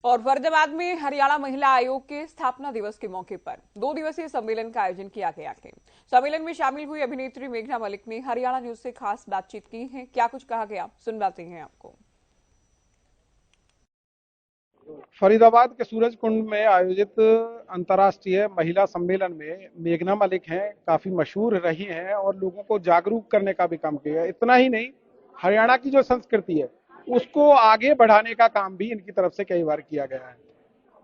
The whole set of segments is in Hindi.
और फरीदाबाद में हरियाणा महिला आयोग के स्थापना दिवस के मौके पर 2 दिवसीय सम्मेलन का आयोजन किया गया है। सम्मेलन में शामिल हुई अभिनेत्री मेघना मलिक ने हरियाणा न्यूज से खास बातचीत की है। क्या कुछ कहा गया, सुनवाते हैं आपको। फरीदाबाद के सूरज कुंड में आयोजित अंतर्राष्ट्रीय महिला सम्मेलन में मेघना मलिक हैं, काफी मशहूर रही हैं और लोगों को जागरूक करने का भी काम किया है। इतना ही नहीं, हरियाणा की जो संस्कृति है उसको आगे बढ़ाने का काम भी इनकी तरफ से कई बार किया गया है।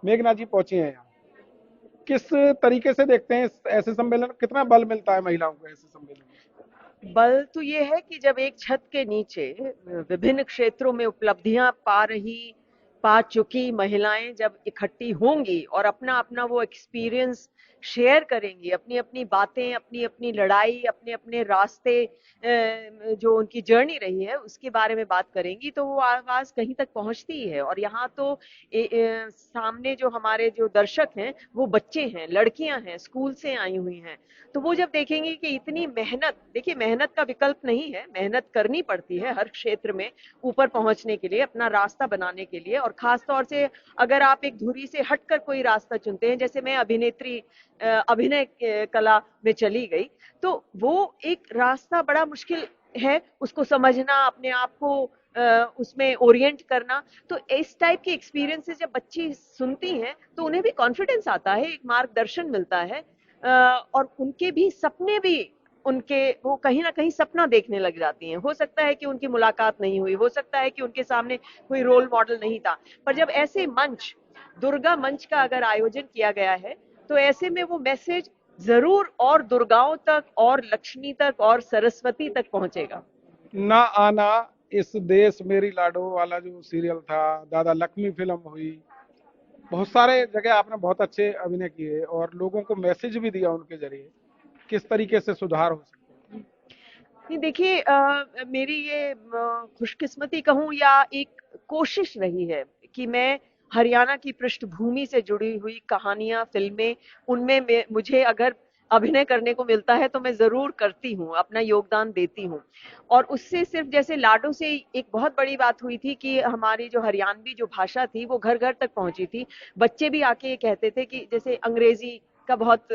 मेघना जी पहुंची हैं यहाँ। किस तरीके से देखते हैं ऐसे सम्मेलन, कितना बल मिलता है महिलाओं को ऐसे सम्मेलन में? बल तो ये है कि जब एक छत के नीचे विभिन्न क्षेत्रों में उपलब्धियां पा चुकी महिलाएं जब इकट्ठी होंगी और अपना अपना वो एक्सपीरियंस शेयर करेंगी, अपनी अपनी बातें, अपनी अपनी लड़ाई, अपने अपने रास्ते, जो उनकी जर्नी रही है उसके बारे में बात करेंगी, तो वो आवाज कहीं तक पहुंचती ही है। और यहाँ तो सामने जो हमारे जो दर्शक हैं वो बच्चे हैं, लड़कियां हैं, स्कूल से आई हुई हैं। तो वो जब देखेंगे कि इतनी मेहनत, देखिए मेहनत का विकल्प नहीं है, मेहनत करनी पड़ती है हर क्षेत्र में ऊपर पहुंचने के लिए, अपना रास्ता बनाने के लिए। और खास तौर से अगर आप एक धुरी से हटकर कोई रास्ता चुनते हैं, जैसे मैं अभिनय कला में चली गई, तो वो एक रास्ता बड़ा मुश्किल है, उसको समझना, अपने आप को उसमें ओरिएंट करना। तो इस टाइप के एक्सपीरियंसेस जब बच्ची सुनती हैं तो उन्हें भी कॉन्फिडेंस आता है, एक मार्गदर्शन मिलता है, और उनके भी सपने भी, उनके वो कहीं ना कहीं सपना देखने लग जाती हैं। हो सकता है कि उनकी मुलाकात नहीं हुई, हो सकता है कि उनके सामने कोई रोल मॉडल नहीं था, पर जब ऐसे मंच, दुर्गा मंच का अगर आयोजन किया गया है, तो ऐसे में वो मैसेज जरूर और दुर्गाओं तक और लक्ष्मी तक और सरस्वती तक पहुंचेगा। ना आना, इस देश मेरी लाडो वाला जो सीरियल था, दादा लक्ष्मी फिल्म हुई, बहुत सारे जगह आपने बहुत अच्छे अभिनय किए और लोगों को मैसेज भी दिया उनके जरिए। किस तरीके से सुधार हो सकते हैं? नहीं देखिए, मेरी ये खुशकिस्मती कहूँ या एक कोशिश रही है कि मैं हरियाणा की पृष्ठभूमि से जुड़ी हुई कहानियां, फिल्में, उनमें मुझे अगर अभिनय करने को मिलता है तो मैं जरूर करती हूँ, अपना योगदान देती हूँ। और उससे सिर्फ जैसे लाडो से एक बहुत बड़ी बात हुई थी कि हमारी जो हरियाणवी जो भाषा थी वो घर घर तक पहुंची थी। बच्चे भी आके ये कहते थे कि जैसे अंग्रेजी का बहुत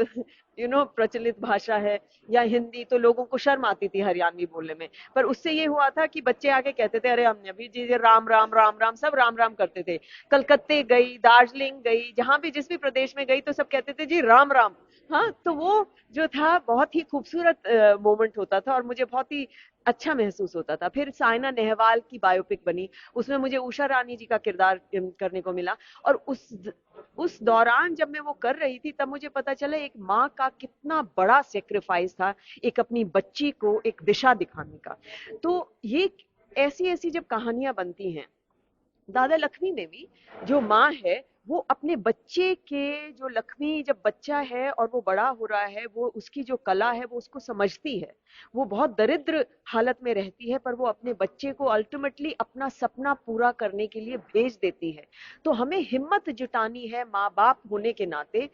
प्रचलित भाषा है, या हिंदी, तो लोगों को शर्म आती थी हरियाणवी बोलने में। पर उससे ये हुआ था कि बच्चे आके कहते थे, अरे हमने अभी जी राम राम राम राम, सब राम राम करते थे। कलकत्ते गई, दार्जिलिंग गई, जहां भी जिस भी प्रदेश में गई तो सब कहते थे जी राम राम। हाँ, तो वो जो था बहुत ही खूबसूरत मोमेंट होता था और मुझे बहुत ही अच्छा महसूस होता था। फिर साइना नेहवाल की बायोपिक बनी, उसमें मुझे उषा रानी जी का किरदार करने को मिला। और उस दौरान जब मैं वो कर रही थी तब मुझे पता चला एक माँ का कितना बड़ा सेक्रीफाइस था, एक अपनी बच्ची को एक दिशा दिखाने का। तो ये ऐसी ऐसी जब कहानियां बनती हैं, दादा लक्ष्मी में भी जो माँ है वो अपने बच्चे के, जो लक्ष्मी जब बच्चा है और वो बड़ा हो रहा है, वो उसकी जो कला है वो उसको समझती है। वो बहुत दरिद्र हालत में रहती है पर वो अपने बच्चे को अल्टीमेटली अपना सपना पूरा करने के लिए भेज देती है। तो हमें हिम्मत जुटानी है माँ बाप होने के नाते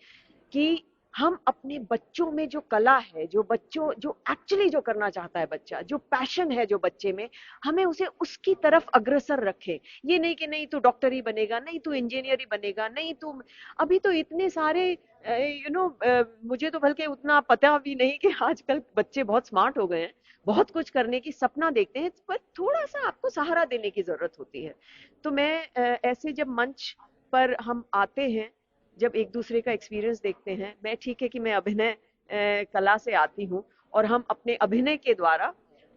कि हम अपने बच्चों में जो कला है, जो बच्चों जो एक्चुअली जो करना चाहता है बच्चा, जो पैशन है जो बच्चे में, हमें उसे उसकी तरफ अग्रसर रखें। ये नहीं कि नहीं तू डॉक्टर ही बनेगा, नहीं तू इंजीनियर ही बनेगा, नहीं तू, अभी तो इतने सारे मुझे तो बल्कि उतना पता भी नहीं कि आजकल बच्चे बहुत स्मार्ट हो गए हैं, बहुत कुछ करने की सपना देखते हैं, पर थोड़ा सा आपको सहारा देने की जरूरत होती है। तो मैं ऐसे जब मंच पर हम आते हैं, जब एक दूसरे का एक्सपीरियंस देखते हैं, मैं ठीक है कि मैं अभिनय कला से आती हूँ और हम अपने अभिनय के द्वारा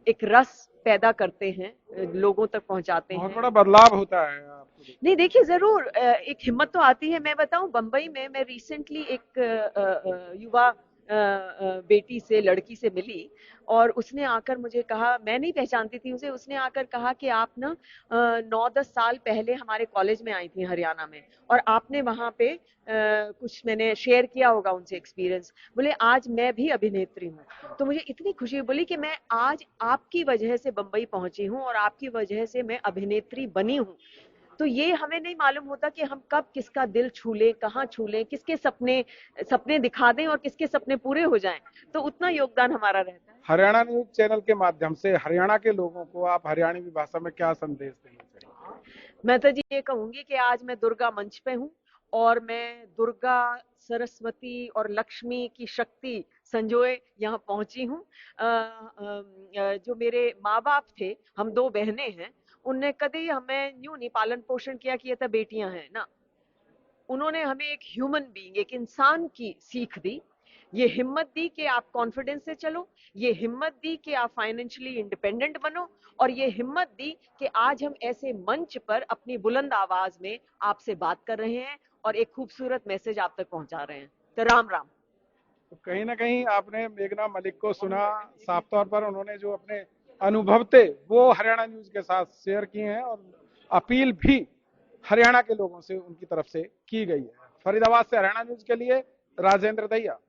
एक रस पैदा करते हैं, लोगों तक पहुंचाते बहुत हैं। बड़ा बदलाव होता है आपको देख नहीं देखिए, जरूर एक हिम्मत तो आती है। मैं बताऊं, बंबई में मैं रिसेंटली एक युवा बेटी से, लड़की से मिली और उसने आकर मुझे कहा, मैं नहीं पहचानती थी उसे, उसने आकर कहा कि आप ना 9-10 साल पहले हमारे कॉलेज में आई थी हरियाणा में, और आपने वहां पे कुछ, मैंने शेयर किया होगा उनसे एक्सपीरियंस। बोले आज मैं भी अभिनेत्री हूँ। तो मुझे इतनी खुशी हुई, बोली कि मैं आज आपकी वजह से बंबई पहुंची हूँ और आपकी वजह से मैं अभिनेत्री बनी हूँ। तो ये हमें नहीं मालूम होता कि हम कब किसका दिल छू लें, कहाँ छू लें, किसके सपने सपने दिखा दें और किसके सपने पूरे हो जाएं। तो उतना योगदान हमारा रहता है। हरियाणा न्यूज चैनल के माध्यम से हरियाणा के लोगों को आप हरियाणवी भाषा में क्या संदेश देना चाहिए? मैं तो जी ये कहूंगी कि आज मैं दुर्गा मंच पे हूँ और मैं दुर्गा, सरस्वती और लक्ष्मी की शक्ति संजोए यहाँ पहुंची हूँ। जो मेरे माँ बाप थे, हम दो बहनें हैं, उनने कभी हमें यूं नहीं पालन पोषण किया कि ये तो बेटियां हैं ना। उन्होंने हमें एक ह्यूमन बीइंग, एक इंसान की सीख दी। ये हिम्मत दी कि आप कॉन्फिडेंस से चलो, ये हिम्मत दी कि आप फाइनेंशियली इंडिपेंडेंट बनो, और ये हिम्मत दी कि आज हम ऐसे मंच पर अपनी बुलंद आवाज में आपसे बात कर रहे हैं और एक खूबसूरत मैसेज आप तक पहुंचा रहे हैं। तो राम राम। तो कहीं ना कहीं आपने मेघना मलिक को सुना, साफ तौर पर उन्होंने जो अपने अनुभव थे वो हरियाणा न्यूज के साथ शेयर किए हैं और अपील भी हरियाणा के लोगों से उनकी तरफ से की गई है। फरीदाबाद से हरियाणा न्यूज के लिए राजेंद्र दहिया।